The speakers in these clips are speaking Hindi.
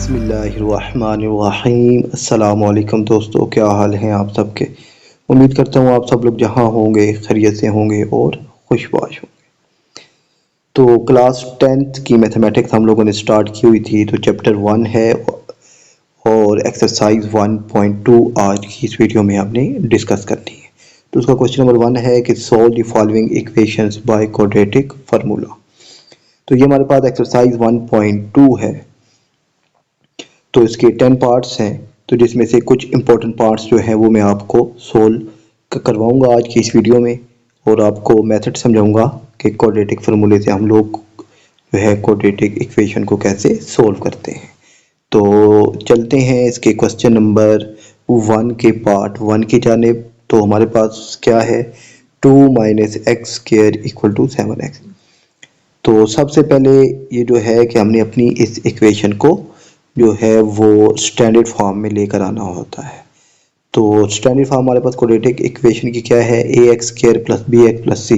बिस्मिल्लाहिर्रहमानिर्रहीम। अस्सलामुअलैकुम दोस्तों, क्या हाल हैं आप सबके। उम्मीद करता हूँ आप सब लोग जहाँ होंगे खैरियत से होंगे और खुशबाश होंगे। तो क्लास 10th की मैथमेटिक्स हम लोगों ने स्टार्ट की हुई थी, तो चैप्टर 1 है और एक्सरसाइज 1.2 आज की इस वीडियो में हमने डिस्कस करनी है। तो उसका क्वेश्चन नंबर 1 है कि solve the following equations by quadratic formula. तो ये हमारे पास एक्सरसाइज 1.2 है। तो इसके 10 पार्ट्स हैं, तो जिसमें से कुछ इंपॉर्टेंट पार्ट्स जो हैं वो मैं आपको सोल्व करवाऊंगा आज की इस वीडियो में, और आपको मेथड समझाऊंगा कि क्वाड्रेटिक फार्मूले से हम लोग जो है क्वाड्रेटिक इक्वेशन को कैसे सोल्व करते हैं। तो चलते हैं इसके क्वेश्चन नंबर 1 के पार्ट 1 की जानिब। तो हमारे पास क्या है, 2 minus x square equal to 7x। तो सबसे पहले ये जो है कि हमने अपनी इस इक्वेशन को जो है वो स्टैंडर्ड फॉर्म में लेकर आना होता है। तो स्टैंडर्ड फॉर्म हमारे पास क्वाड्रेटिक इक्वेशन की क्या है, a x square plus b x plus c,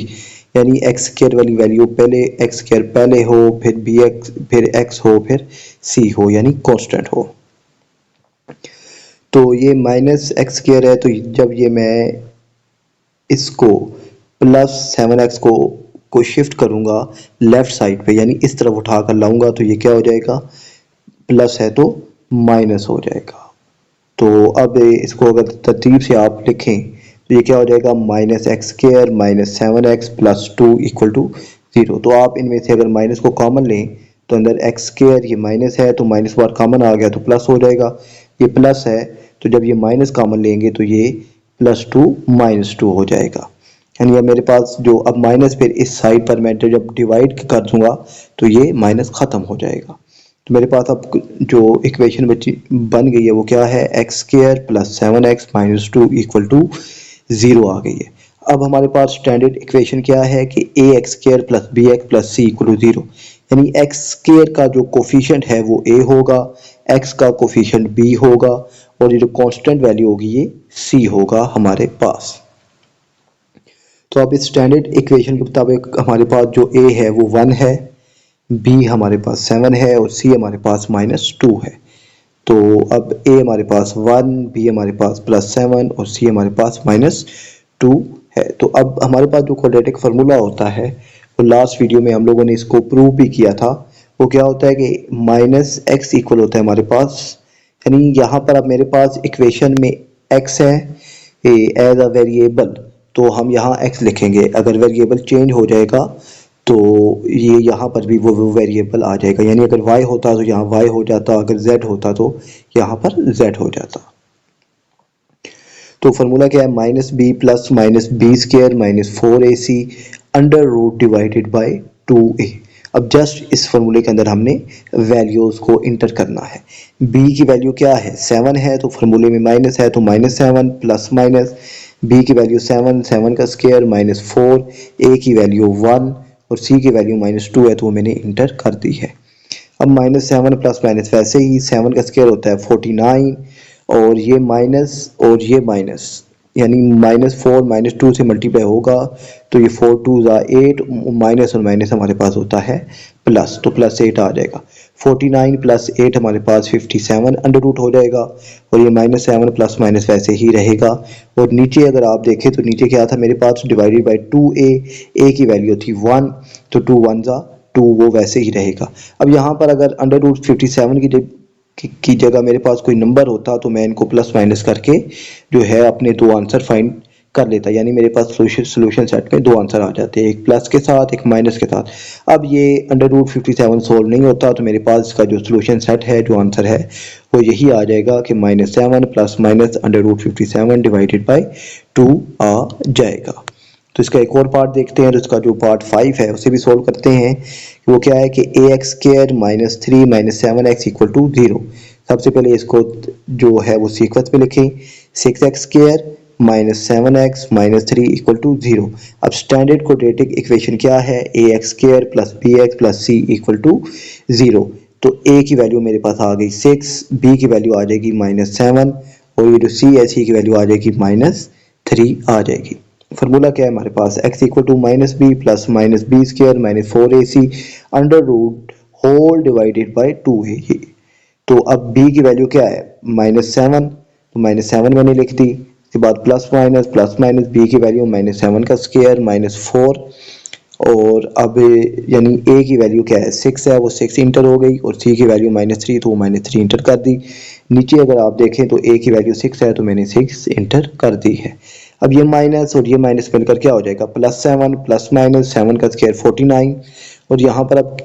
यानी एक्स स्क्वायर वाली वैल्यू पहले एक्स स्क्वायर पहले हो, फिर बी एक्स, फिर एक्स हो, फिर सी हो, यानी कांस्टेंट हो। तो ये माइनस एक्स स्क्वायर है, तो जब ये मैं इसको प्लस 7x को शिफ्ट करूंगा लेफ्ट साइड पे, यानी इस तरफ उठा कर लाऊंगा, तो ये क्या हो जाएगा, प्लस है तो माइनस हो जाएगा। तो अब इसको अगर तरतीब से आप लिखें तो ये क्या हो जाएगा, minus x square minus 7x plus 2 equal to 0। तो आप इनमें से अगर माइनस को कॉमन लें तो अंदर एक्स स्क्वायर ये माइनस है, तो माइनस बार कॉमन आ गया तो प्लस हो जाएगा। ये प्लस है, तो जब ये माइनस कॉमन लेंगे तो ये प्लस 2 माइनस 2 हो जाएगा। यानी अब मेरे पास जो अब माइनस फिर इस साइड पर मैं जब डिवाइड कर दूंगा तो ये माइनस ख़त्म हो जाएगा। तो मेरे पास अब जो इक्वेशन बची बन गई है वो क्या है, x square plus 7x minus 2 equal to 0 आ गई है। अब हमारे पास स्टैंडर्ड इक्वेशन क्या है कि a x square plus b x plus c equal to 0, यानी एक्स स्क्वायर का जो कोफिशिएंट है वो ए होगा, एक्स का कोफिशिएंट बी होगा, और ये जो कांस्टेंट वैल्यू होगी ये सी होगा हमारे पास। तो अब इस स्टैंडर्ड इक्वेशन के मुताबिक हमारे पास जो ए है वो 1 है, बी हमारे पास 7 है और सी हमारे पास -2 है। तो अब ए हमारे पास 1, बी हमारे पास +7 और सी हमारे पास -2 है। तो अब हमारे पास जो क्वाड्रेटिक फार्मूला होता है वो लास्ट वीडियो में हम लोगों ने इसको प्रूव भी किया था। वो क्या होता है कि -x इक्वल होता है हमारे पास, यानी यहाँ पर अब मेरे पास इक्वेशन में x है एज अ वेरिएबल, तो हम यहाँ x लिखेंगे। अगर वेरिएबल चेंज हो जाएगा तो ये यहाँ पर भी वो वेरिएबल आ जाएगा, यानी अगर y होता तो यहाँ y हो जाता, अगर z होता तो यहाँ पर z हो जाता। तो फार्मूला क्या है, minus b plus minus b square minus 4ac under root divided by 2a। अब जस्ट इस फार्मूले के अंदर हमने वैल्यूज़ को इंटर करना है। b की वैल्यू क्या है, 7 है, तो फार्मूले में माइनस है तो -7 प्लस माइनस b की वैल्यू 7, 7 का स्क्वायर -4, a की वैल्यू 1 और c की वैल्यू -2 है, तो वो मैंने इंटर कर दी है। अब -7 प्लस माइनस, वैसे ही 7 का स्क्वायर होता है 49 और ये माइनस और ये माइनस, यानी -4 -2 से मल्टीप्लाई होगा तो ये 4 2 8, माइनस और माइनस हमारे पास होता है प्लस, तो +8 आ जाएगा। 49 प्लस 8 हमारे पास 57 अंडर रूट हो जाएगा, और ये -7 प्लस माइनस वैसे ही रहेगा। और नीचे अगर आप देखें तो नीचे क्या था मेरे पास, डिवाइडेड बाई 2a, a की वैल्यू थी 1, तो 2 1 2, वो वैसे ही रहेगा। अब यहाँ पर अगर अंडर रूट 57 की जगह मेरे पास कोई नंबर होता तो मैं इनको प्लस माइनस करके जो है अपने दो आंसर फाइंड कर लेता, यानी मेरे पास सोल्यूशन सेट में दो आंसर आ जाते हैं, एक प्लस के साथ एक माइनस के साथ। अब ये अंडर रूट 57 सोल्व नहीं होता, तो मेरे पास इसका जो सोल्यूशन सेट है, जो आंसर है वो यही आ जाएगा कि -7 plus minus under root 57 divided by 2 आ जाएगा। तो इसका एक और पार्ट देखते हैं, तो इसका जो पार्ट 5 है उसे भी सोल्व करते हैं। वो क्या है कि a x square -3 -7x equal to 0। सबसे पहले इसको जो है वो सीक्वेंस पे लिखें, 6x square -7x -3 equal to 0। अब स्टैंडर्ड क्वाड्रेटिक इक्वेशन क्या है, a x square plus b x plus c equal to 0। तो a की वैल्यू मेरे पास आ गई 6, b की वैल्यू आ जाएगी -7 और ये जो c है c की वैल्यू आ जाएगी -3 आ जाएगी। फार्मूला क्या है हमारे पास, x equal to -b plus -b square -4ac under root whole divided by 2a। तो अब b की वैल्यू क्या है -7, तो -7 मैंने लिख दी। उसके बाद प्लस माइनस b की वैल्यू -7 का स्क्वायर -4, और अब यानी a की वैल्यू क्या है 6 है, वो 6 इंटर हो गई, और c की वैल्यू -3, तो वो -3 इंटर कर दी। नीचे अगर आप देखें तो a की वैल्यू 6 है, तो मैंने 6 इंटर कर दी है। अब ये माइनस और ये माइनस मिलकर क्या हो जाएगा +7 प्लस माइनस 7 का स्क्वायर 49, और यहाँ पर अब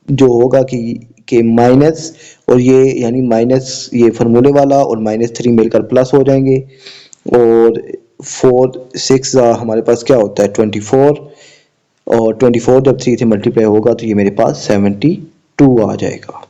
जो होगा कि माइनस और ये यानी माइनस ये फार्मूले वाला और -3 मिलकर प्लस हो जाएंगे, और 4 6 हमारे पास क्या होता है 24, और 24 जब 3 से मल्टीप्लाई होगा तो ये मेरे पास 72 आ जाएगा।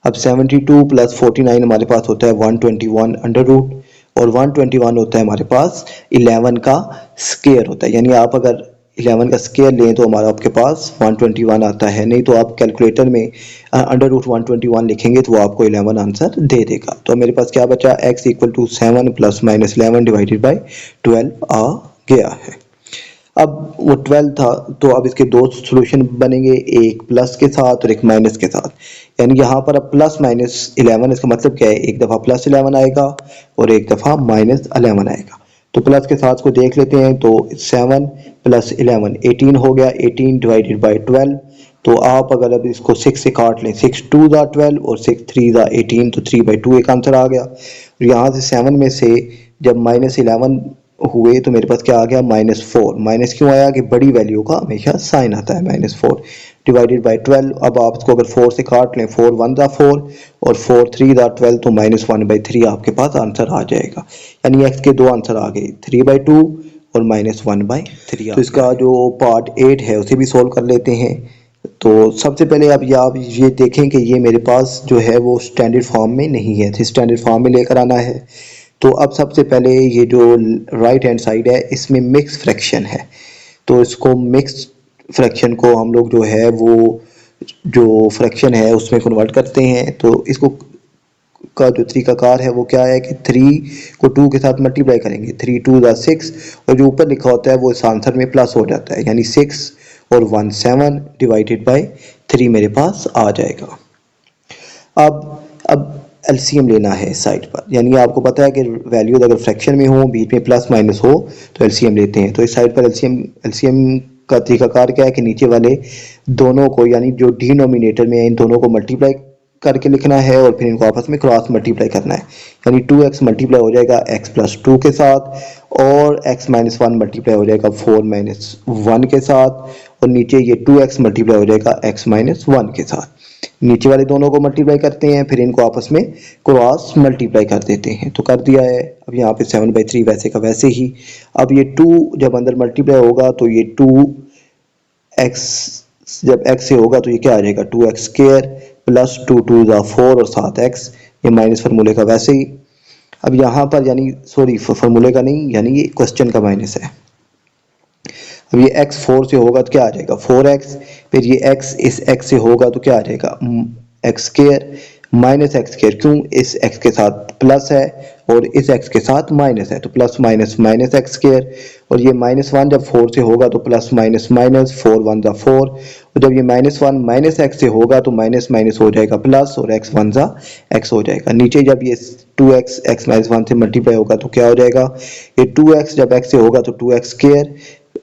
अब 72 प्लस 49 हमारे पास होता है 121 अंडर रूट, और 121 होता है हमारे पास 11 का स्क्वायर होता है, यानी आप अगर 11 का स्क्वायर लें तो हमारा आपके पास 121 आता है, नहीं तो आप कैलकुलेटर में अंडर रूट 121 लिखेंगे तो वो आपको 11 आंसर दे देगा। तो मेरे पास क्या बचा x equal to 7 plus minus 11 divided by 12 आ गया है। अब वो 12 था, तो अब इसके दो सॉल्यूशन बनेंगे, एक प्लस के साथ और एक माइनस के साथ। यानी यहाँ पर अब प्लस माइनस 11, इसका मतलब क्या है, एक दफ़ा प्लस 11 आएगा और एक दफ़ा -11 आएगा। तो प्लस के साथ को देख लेते हैं, तो 7 प्लस 11 18 हो गया, 18 डिवाइडेड बाई 12। तो आप अगर अब इसको 6 से काट लें, 6 2 ज़ा 12 और 6 3 ज़ा 18, तो 3/2 एक आंसर आ गया। और यहाँ से 7 में से जब -11 हुए तो मेरे पास क्या आ गया -4। माइनस क्यों आया कि बड़ी वैल्यू का हमेशा साइन आता है, -4 डिवाइडेड बाई 12। अब आप इसको अगर 4 से काट लें, 4 1 ज़ा 4 और 4 3 ज़ा 12, तो -1/3 आपके पास आंसर आ जाएगा। यानी x के दो आंसर आ गए, 3/2 और -1/3। तो इसका जो पार्ट 8 है उसे भी सोल्व कर लेते हैं। तो सबसे पहले आप ये देखें कि ये मेरे पास जो है वो स्टैंडर्ड फॉर्म में नहीं है, तो स्टैंडर्ड फॉर्म में लेकर आना है। तो अब सबसे पहले ये जो राइट हैंड साइड है इसमें मिक्स फ्रैक्शन है, तो इसको मिक्स फ्रैक्शन को हम लोग जो है वो जो फ्रैक्शन है उसमें कन्वर्ट करते हैं। तो इसको का जो तरीकाकार है वो क्या है कि 3 को 2 के साथ मल्टीप्लाई करेंगे, 3 2 ज़ा 6, और जो ऊपर लिखा होता है वो इस आंसर में प्लस हो जाता है, यानी 6 और 1 7 डिवाइडेड बाई 3 मेरे पास आ जाएगा। अब एलसीएम लेना है इस साइड पर, यानी आपको पता है कि वैल्यूज अगर फ्रैक्शन में हो, बीच में प्लस माइनस हो, तो एलसीएम लेते हैं। तो इस साइड पर एलसीएम का तरीकाकार क्या है कि नीचे वाले दोनों को, यानी जो डिनोमिनेटर में है, इन दोनों को मल्टीप्लाई करके लिखना है और फिर इनको आपस में क्रॉस मल्टीप्लाई करना है। यानी 2x मल्टीप्लाई हो जाएगा x प्लस 2 के साथ, और x माइनस 1 मल्टीप्लाई हो जाएगा 4 माइनस 1 के साथ, और नीचे ये 2x मल्टीप्लाई हो जाएगा x माइनस 1 के साथ। नीचे वाले दोनों को मल्टीप्लाई करते हैं, फिर इनको आपस में क्रॉस मल्टीप्लाई कर देते हैं, तो कर दिया है। अब यहाँ पे 7/3 वैसे का वैसे ही। अब ये 2 जब अंदर मल्टीप्लाई होगा तो ये 2x जब x से होगा तो ये क्या आ जाएगा 2x स्क्वायर प्लस 2 2 ज़ा 4 और 7x, ये माइनस फार्मूले का वैसे ही। अब यहाँ पर यानी सॉरी फार्मूले का नहीं, यानी ये क्वेश्चन का माइनस है। अब ये x 4 से होगा तो क्या आ जाएगा 4x, फिर ये x इस x से होगा तो क्या आ जाएगा x square minus x square, क्यों इस x के साथ प्लस है और इस x के साथ माइनस है, तो plus minus minus x square, और ये -1 जब 4 से होगा तो प्लस माइनस माइनस 4 1 ज़ा 4, और जब ये -1 माइनस x से होगा तो माइनस माइनस हो जाएगा प्लस, और x 1 ज़ा x हो जाएगा। नीचे जब ये 2x x माइनस 1 से मल्टीप्लाई होगा तो क्या हो जाएगा, ये 2x जब x से होगा तो 2x स्क्वायर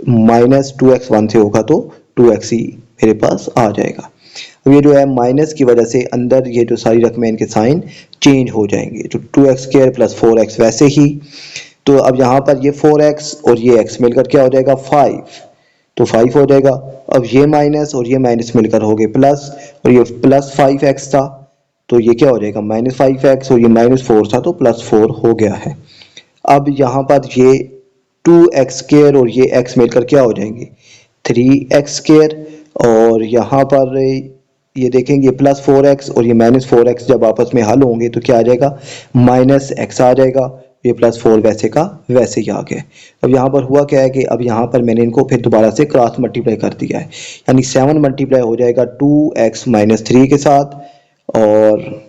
माइनस 2x 1 से होगा तो 2x ही मेरे पास आ जाएगा। अब ये जो है माइनस की वजह से अंदर ये जो सारी रकमें इनके साइन चेंज हो जाएंगे, तो 2x स्क्वायर प्लस 4x वैसे ही। तो अब यहाँ पर ये 4x और ये x मिलकर क्या हो जाएगा 5, तो 5 हो जाएगा। अब ये माइनस और ये माइनस मिलकर हो गए प्लस, और ये प्लस 5x था तो ये क्या हो जाएगा -5x, और ये -4 था तो +4 हो गया है। अब यहाँ पर ये 2x स्क्वायर और ये x मिलकर क्या हो जाएंगे 3x स्क्वायर, और यहाँ पर ये देखेंगे +4x और ये -4x जब आपस में हल होंगे तो क्या आ जाएगा -x आ जाएगा, ये +4 वैसे का वैसे ही आ गया। अब यहाँ पर हुआ क्या है कि अब यहाँ पर मैंने इनको फिर दोबारा से क्रॉस मल्टीप्लाई कर दिया है, यानी 7 मल्टीप्लाई हो जाएगा 2x - 3 के साथ, और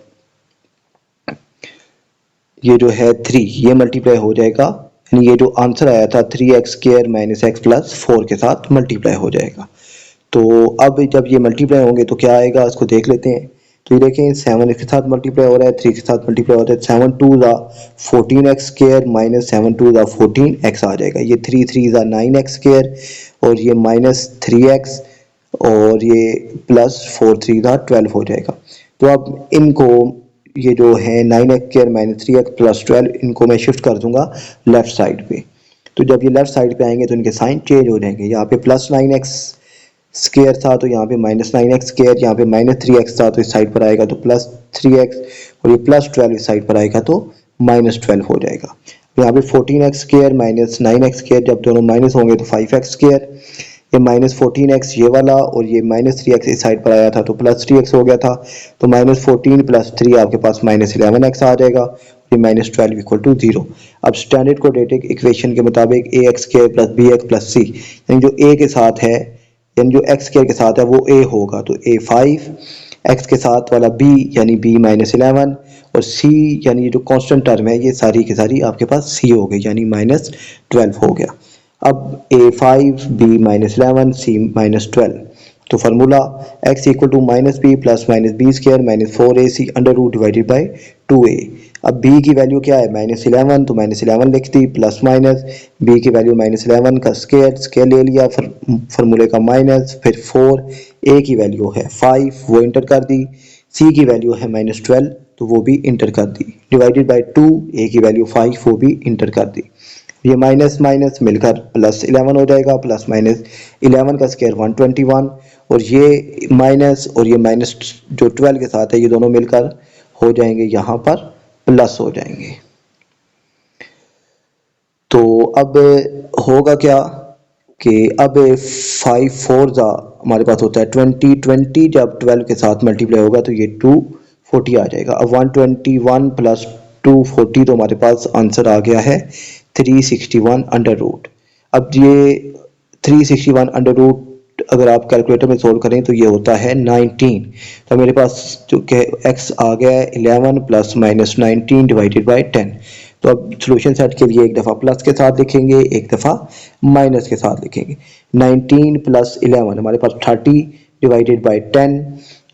ये जो है 3 ये मल्टीप्लाई हो जाएगा, यानी ये जो आंसर आया था 3x square minus x plus 4 के साथ मल्टीप्लाई हो जाएगा। तो अब जब ये मल्टीप्लाई होंगे तो क्या आएगा इसको देख लेते हैं। तो ये देखें 7 इसके साथ मल्टीप्लाई हो रहा है, 3 के साथ मल्टीप्लाई हो रहा है, 7 2 ज़ा 14x स्क्वायर माइनस 7 2 ज़ा 14x आ जाएगा। ये 3 3 ज़ा 9x स्क्वायर और ये माइनस 3x और ये प्लस 4 3 ज़ा 12 हो जाएगा। तो अब इनको ये जो है 9x square minus 3x plus 12 इनको मैं शिफ्ट कर दूंगा लेफ्ट साइड पे। तो जब ये लेफ्ट साइड पे आएंगे तो इनके साइन चेंज हो जाएंगे। यहाँ पे प्लस 9x स्क्वायर था तो यहाँ पे माइनस 9x स्क्वायर, यहाँ पे माइनस 3x था तो इस साइड पर आएगा तो प्लस 3x और ये प्लस 12 इस साइड पर आएगा तो माइनस 12 हो जाएगा। यहाँ पे 14x square minus 9x square जब दोनों माइनस होंगे तो 5x स्क्वायर, ये माइनस 14x ये वाला और ये माइनस 3x इस साइड पर आया था तो प्लस 3x हो गया था। तो माइनस 14 प्लस 3 आपके पास माइनस 11x आ जाएगा, ये माइनस 12 इक्वल टू 0। अब स्टैंडर्ड क्वाड्रेटिक इक्वेशन के मुताबिक ax square plus bx plus c, यानी जो a के साथ है यानी जो x स्क्वायर के साथ है वो a होगा तो a 5, x के साथ वाला b यानी b माइनस 11 और c यानी ये जो कांस्टेंट टर्म है ये सारी की सारी आपके पास c हो गई यानी माइनस 12 हो गया। अब a5 b minus 11 c minus 12, तो formula x equal to minus b plus minus b square minus 4ac under root divided by 2a। अब b की वैल्यू क्या है माइनस 11 तो माइनस 11 लिख दी प्लस माइनस b की वैल्यू माइनस 11 का स्क्वायर ले लिया फार्मूले का माइनस, फिर 4 a की वैल्यू है 5 वो इंटर कर दी, c की वैल्यू है माइनस 12 तो वो भी इंटर कर दी, डिवाइडेड बाई 2 a की वैल्यू 5 वो भी इंटर कर दी। ये माइनस माइनस मिलकर प्लस 11 हो जाएगा, प्लस माइनस 11 का स्क्वायर 121 और ये माइनस और ये माइनस जो 12 के साथ है ये दोनों मिलकर हो जाएंगे यहाँ पर प्लस हो जाएंगे। तो अब होगा क्या कि अब 5 4 ज़ा हमारे पास होता है 20 जब 12 के साथ मल्टीप्लाई होगा तो ये 240 आ जाएगा। अब 121 प्लस 240 तो हमारे पास आंसर आ गया है 361 अंडर रूट। अब ये 361 अंडर रूट अगर आप कैलकुलेटर में सोल्व करें तो ये होता है 19। तो मेरे पास जो कि x आ गया है 11 प्लस माइनस 19 डिवाइडेड बाई 10। तो अब सोल्यूशन सेट के लिए एक दफ़ा प्लस के साथ लिखेंगे, एक दफ़ा माइनस के साथ लिखेंगे। 19 प्लस 11 हमारे पास 30 डिवाइडेड बाई 10,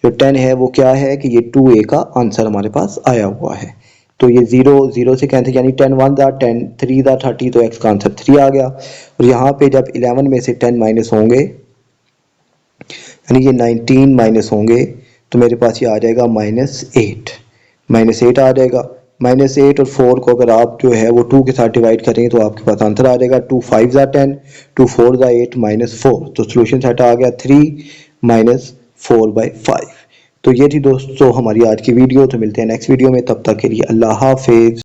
जो 10 है वो क्या है कि ये 2a का आंसर हमारे पास आया हुआ है। तो ये 0 0 से कैंसिल यानी 10 1 दा 10 3 दा 30 तो x का आंसर 3 आ गया। और यहाँ पे जब 11 में से 10 माइनस होंगे यानी ये 19 माइनस होंगे तो मेरे पास ये आ जाएगा माइनस 8 आ जाएगा। माइनस 8 और 4 को अगर आप जो है वो 2 के साथ डिवाइड करें तो आपके पास आंसर आ जाएगा 2 5 ज़ा 10 2 4 ज़ा 8 माइनस 4। तो सोल्यूशन सेट आ गया 3 माइनस 4/5। तो ये थी दोस्तों हमारी आज की वीडियो। तो मिलते हैं नेक्स्ट वीडियो में, तब तक के लिए अल्लाह हाफिज़।